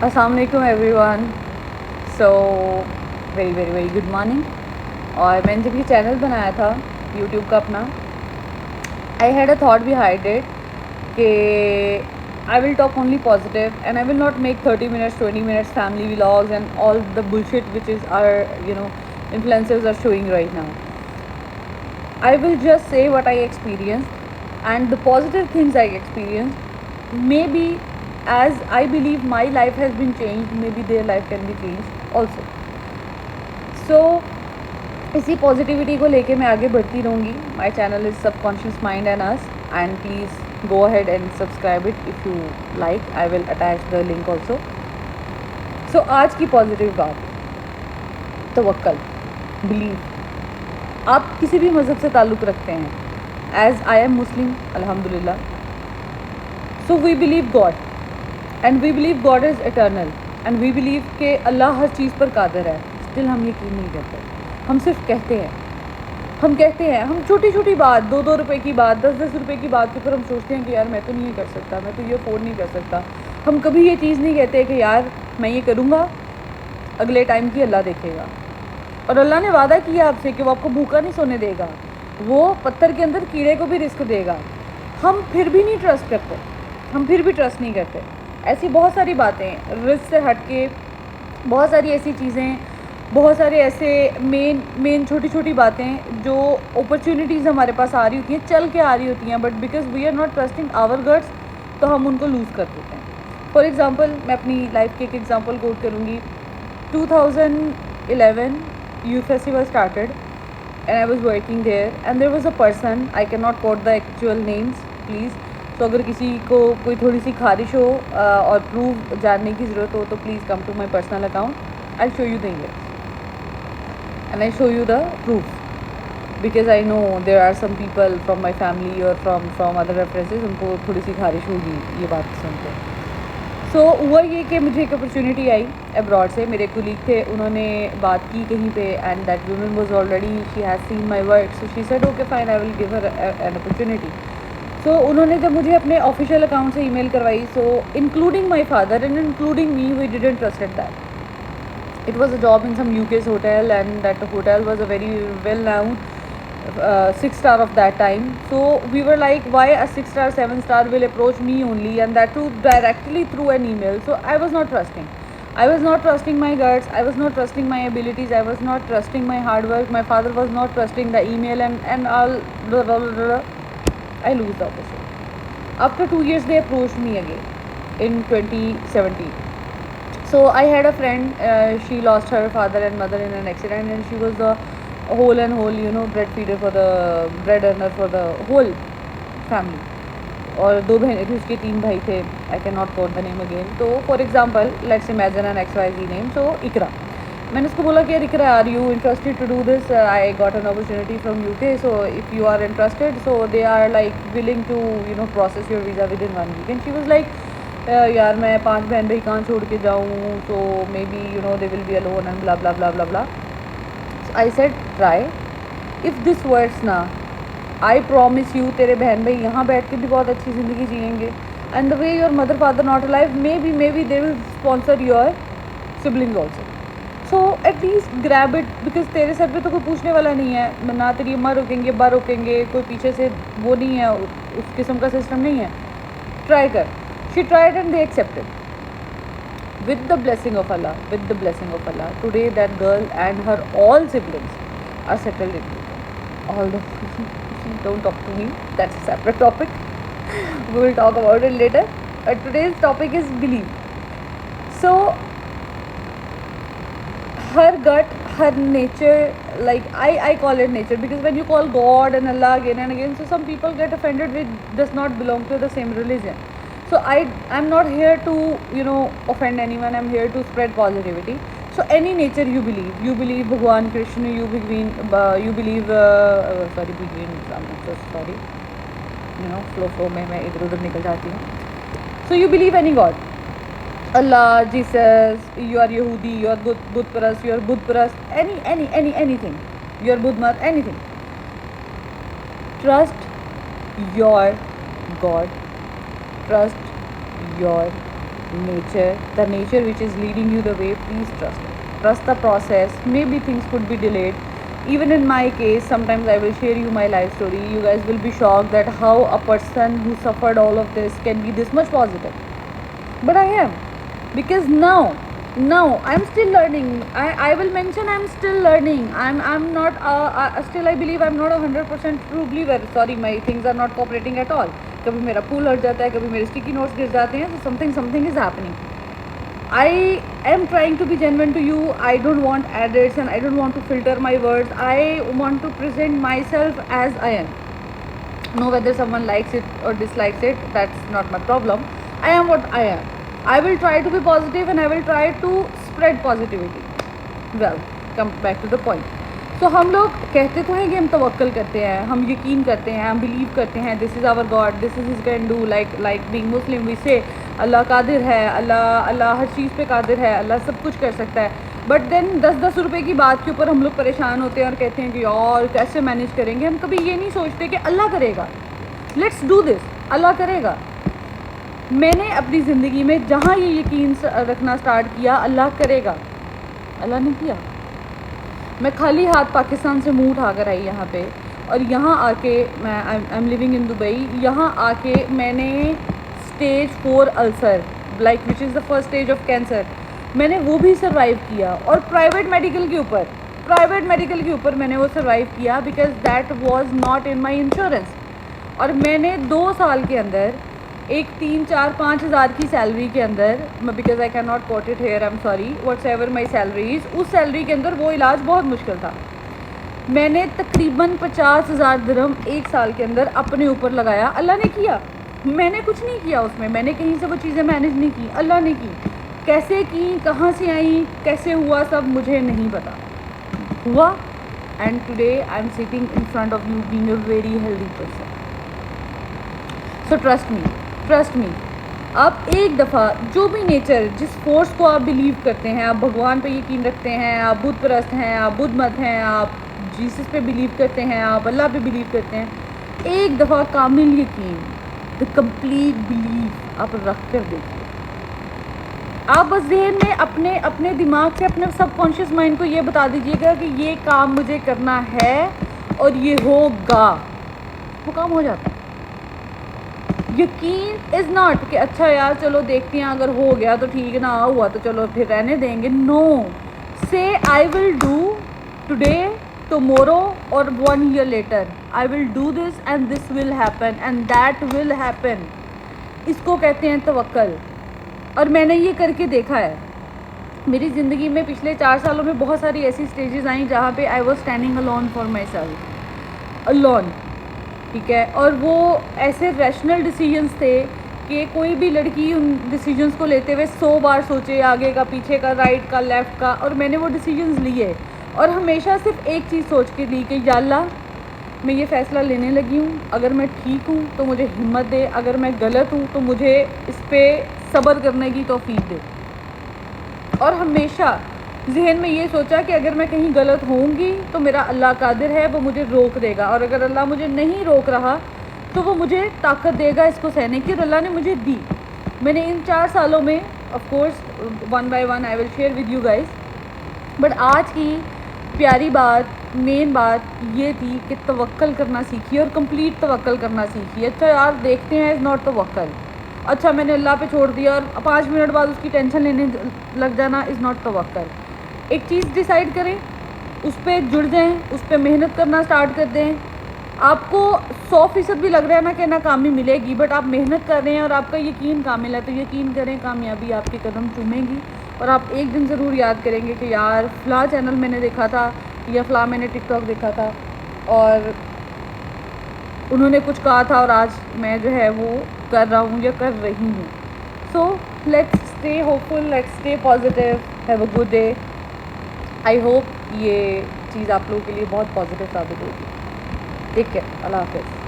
السلام علیکم every one. So very very very good morning. اور میں نے جب یہ چینل بنایا تھا یوٹیوب کا اپنا, I had a thought behind it کہ I will talk only positive and I will not make 30 minutes 20 minutes family vlogs and all the bullshit which is our influencers are showing right now. I will just say what I experienced and the positive things I experienced. Maybe as I believe my life has been changed, maybe their life can be changed also. So اسی positivity کو لے کے میں آگے بڑھتی رہوں گی. My channel is subconscious mind and اس, and please go ahead and subscribe it if you like. I will attach the link also. So آج کی پازیٹیو بات, توکل, بلیو. آپ کسی بھی مذہب سے تعلق رکھتے ہیں, ایز آئی ایم مسلم الحمد للہ. So we believe God and we believe God is eternal and we believe کہ اللہ ہر چیز پر قادر ہے. اسٹل ہم یقین نہیں کرتے, ہم صرف کہتے ہیں. ہم چھوٹی چھوٹی بات, 2 روپے کی بات, 10 روپے کی بات کے اوپر ہم سوچتے ہیں کہ یار میں تو نہیں کر سکتا, میں تو یہ افورڈ نہیں کر سکتا. ہم کبھی یہ چیز نہیں کہتے کہ یار میں یہ کروں گا, اگلے ٹائم کی اللہ دیکھے گا. اور اللہ نے وعدہ کیا آپ سے کہ وہ آپ کو بھوکا نہیں سونے دے گا, وہ پتھر کے اندر کیڑے کو بھی رزق دے گا. ہم پھر بھی نہیں ٹرسٹ کرتے, ہم پھر بھی ٹرسٹ نہیں کرتے. ایسی بہت ساری باتیں رزق سے ہٹ کے, بہت ساری ایسی چیزیں, بہت سارے ایسے مین چھوٹی چھوٹی باتیں جو اپرچونیٹیز ہمارے پاس آ رہی ہوتی ہیں, چل کے آ رہی ہوتی ہیں, but because we are not trusting our guts تو ہم ان کو لوز کر دیتے ہیں. فار ایگزامپل میں اپنی لائف کی ایک ایگزامپل کوٹ کروں گی. 2011 youth festival started and I was working there and there was a person, I cannot quote the actual names please. So اگر کسی کو کوئی تھوڑی سی خارش ہو اور پروف جاننے کی ضرورت ہو تو please come to my personal account. I'll show you the emails and I'll show you the proof because I know there are some people from my family or from other references ان کو تھوڑی سی خارش ہوگی یہ بات سن کے. سو ہوا یہ کہ مجھے ایک اپرچونیٹی آئی ابراڈ سے. میرے کولیگ تھے, انہوں نے بات کی کہیں پہ and that woman was already she has seen my work, so she said okay fine I will give her an opportunity. So انہوں نے جب مجھے اپنے آفیشیل اکاؤنٹ سے ای میل کروائی, so including my father and including me, we didn't trusted that. It was a job in some UK's hotel and that hotel was a very well known 6-star of that time. So we were like, why a 6-star 7-star will approach me only, and that too directly through an email. So I was not trusting. I was not trusting my guts, I was not trusting my abilities, I was not trusting my hard work. My father was not trusting the email and all. I lose the opportunity. After 2 years they approached me again in 2017. So I had a friend, she lost her father and mother in an accident and she was the whole and whole bread feeder for the bread earner for the whole family. اور 2 بہنیں تھیں اس کے, 3 بھائی تھے. I cannot quote the name again. تو for example let's imagine an XYZ name. So اقرا, میں نے اس کو بولا کہ یار اقرا are you interested to do this? I got an opportunity from UK, so if you are interested, so they are like willing to process your visa within 1 week. And she was like یار میں 5 بہن بھائی کہاں چھوڑ کے جاؤں, so maybe they will be alone and blah blah blah blah blah. So I said try. If this works نا, I promise you تیرے بہن بھائی یہاں بیٹھ کے بھی بہت اچھی زندگی جئیں گے, and the way your mother father not alive, maybe they will sponsor your siblings also. So at least grab it because تیرے سر پہ تو کوئی پوچھنے والا نہیں ہے, نہ تیری اماں روکیں گے, ابا روکیں گے, کوئی پیچھے سے وہ نہیں ہے, اس قسم کا سسٹم نہیں ہے. ٹرائی کر. She tried and they accepted. With the blessing of Allah, today that girl and her all siblings are settled in UK. Although don't talk to me, that's a separate topic. We will talk about it later. But today's topic is belief. So her gut, her nature, like I call it nature because when you call God and Allah again and again, so some people get offended which does not belong to the same religion. So I'm not here to offend anyone, I'm here to spread positivity. So any nature you believe Bhagwan Krishna, you believe I'm so sorry, flow میں ادھر ادھر نکل جاتی ہوں. So you believe any God, Allah, Jesus, you are Yehudi, you are Buddha Parast, you are Buddha Parast, anything, you are Buddha Mat, anything. Trust your God, trust your nature, the nature which is leading you the way, please trust it. Trust the process. Maybe things could be delayed. Even in my case, sometimes I will share you my life story. You guys will be shocked that how a person who suffered all of this can be this much positive. But I am, because now I'm still learning. I will mention I'm still learning. I'm not still I believe I'm not 100% true believer. Sorry, my things are not cooperating at all. کبھی میرا پھول ہٹ جاتا ہے, کبھی میرے sticky notice گر جاتے ہیں. So something is happening. I am trying to be genuine to you. I don't want edits and I don't want to filter my words. I want to present myself as I am. No, whether someone likes it or dislikes it, that's not my problem. I am what I am. I will try to be positive and I will try to spread positivity. Well, come back to the point. So ہم لوگ کہتے تو ہیں کہ ہم توکل کرتے ہیں, ہم یقین کرتے ہیں, ہم بلیو کرتے ہیں this is our God, this is his can do. like being Muslim we say اللہ قادر ہے, اللہ ہر چیز پہ قادر ہے, اللہ سب کچھ کر سکتا ہے. بٹ دین 10 روپے کی بات کے اوپر ہم لوگ پریشان ہوتے ہیں اور کہتے ہیں کہ یار کیسے مینیج کریں گے. ہم کبھی یہ نہیں سوچتے کہ اللہ کرے گا. لیٹس ڈو دس, اللہ کرے گا. میں نے اپنی زندگی میں جہاں یہ یقین رکھنا اسٹارٹ کیا اللہ کرے گا, اللہ نے کیا. میں خالی ہاتھ پاکستان سے منہ اٹھا کر آئی یہاں پہ, اور یہاں آ کے میں I am living in Dubai. یہاں آ کے میں نے stage 4 ulcer like which is the first stage of cancer, میں نے وہ بھی سروائیو کیا. اور پرائیویٹ میڈیکل کے اوپر میں نے وہ سروائیو کیا because that was not in my insurance. اور میں نے 2 سال کے اندر ایک 3-4-5 ہزار کی سیلری کے اندر, because I can not quote it here, I am sorry, whatsoever my salaries, اس سیلری کے اندر وہ علاج بہت مشکل تھا. میں نے تقریباً 50,000 درہم ایک سال کے اندر اپنے اوپر لگایا. اللہ نے کیا, میں نے کچھ نہیں کیا اس میں نے کہیں سے وہ چیزیں مینیج نہیں کی, اللہ نے کی. کیسے کی, کہاں سے آئیں, کیسے ہوا, سب مجھے نہیں پتا, ہوا. And today I am sitting in front of you being a very healthy person. So trust me. آپ ایک دفعہ جو بھی نیچر, جس فورس کو آپ بلیو کرتے ہیں, آپ بھگوان پہ یقین رکھتے ہیں, آپ بدھ پرست ہیں, آپ بدھ مت ہیں, آپ جیسس پہ بلیو کرتے ہیں, آپ اللہ پہ بلیو کرتے ہیں, ایک دفعہ کامل یقین, دا کمپلیٹ بلیف آپ رکھ کر دیکھیے. آپ بس ذہن میں اپنے دماغ سے, اپنے سب کانشیس مائنڈ کو یہ بتا دیجیے گا کہ یہ کام مجھے کرنا ہے اور یہ ہوگا, وہ کام ہو جاتا ہے. یقین از ناٹ کہ اچھا یار چلو دیکھتے ہیں, اگر ہو گیا تو ٹھیک, نہ ہوا تو چلو پھر رہنے دیں گے. نو, سے I will do today, tomorrow اور 1 year later. I will do this and this will happen and that will happen. اس کو کہتے ہیں توکل. اور میں نے یہ کر کے دیکھا ہے. میری زندگی میں پچھلے 4 سالوں میں بہت ساری ایسی اسٹیجز آئیں جہاں پہ I was standing alone for my self, alone, ٹھیک ہے. اور وہ ایسے ریشنل ڈیسیجنس تھے کہ کوئی بھی لڑکی ان ڈیسیجنس کو لیتے ہوئے 100 بار سوچے, آگے کا, پیچھے کا, رائٹ کا, لیفٹ کا. اور میں نے وہ ڈیسیجنس لیے اور ہمیشہ صرف ایک چیز سوچ کے لی کہ یا اللہ میں یہ فیصلہ لینے لگی ہوں, اگر میں ٹھیک ہوں تو مجھے ہمت دے, اگر میں غلط ہوں تو مجھے اس پہ صبر کرنے کی توفیق دے. اور ہمیشہ ذہن میں یہ سوچا کہ اگر میں کہیں غلط ہوں گی تو میرا اللہ قادر ہے, وہ مجھے روک دے گا, اور اگر اللہ مجھے نہیں روک رہا تو وہ مجھے طاقت دے گا اس کو سہنے کی, اور اللہ نے مجھے دی. میں نے ان 4 سالوں میں of course 1 by 1 I will share with you guys, but آج کی پیاری بات, مین بات یہ تھی کہ توکل کرنا سیکھیے اور کمپلیٹ توکل کرنا سیکھیے. اچھا یار دیکھتے ہیں, از ناٹ توکل. اچھا میں نے اللہ پہ چھوڑ دیا اور 5 منٹ بعد اس کی ٹینشن لینے لگ جانا, از ناٹ توکل. ایک چیز ڈیسائیڈ کریں, اس پہ جڑ جائیں, اس پہ محنت کرنا سٹارٹ کر دیں. آپ کو 100% بھی لگ رہا ہے نا کہ ناکامی ملے گی, بٹ آپ محنت کر رہے ہیں اور آپ کا یقین کامل ہے, تو یقین کریں کامیابی آپ کے قدم چومے گی. اور آپ ایک دن ضرور یاد کریں گے کہ یار فلاں چینل میں نے دیکھا تھا یا فلاں میں نے ٹک ٹاک دیکھا تھا اور انہوں نے کچھ کہا تھا, اور آج میں جو ہے وہ کر رہا ہوں یا کر رہی ہوں. So let's stay ہوپفل, let's stay positive, have a good day. I hope یہ چیز آپ لوگوں کے لیے بہت پازیٹیو ثابت ہوگی. ٹیک کیئر, اللہ حافظ.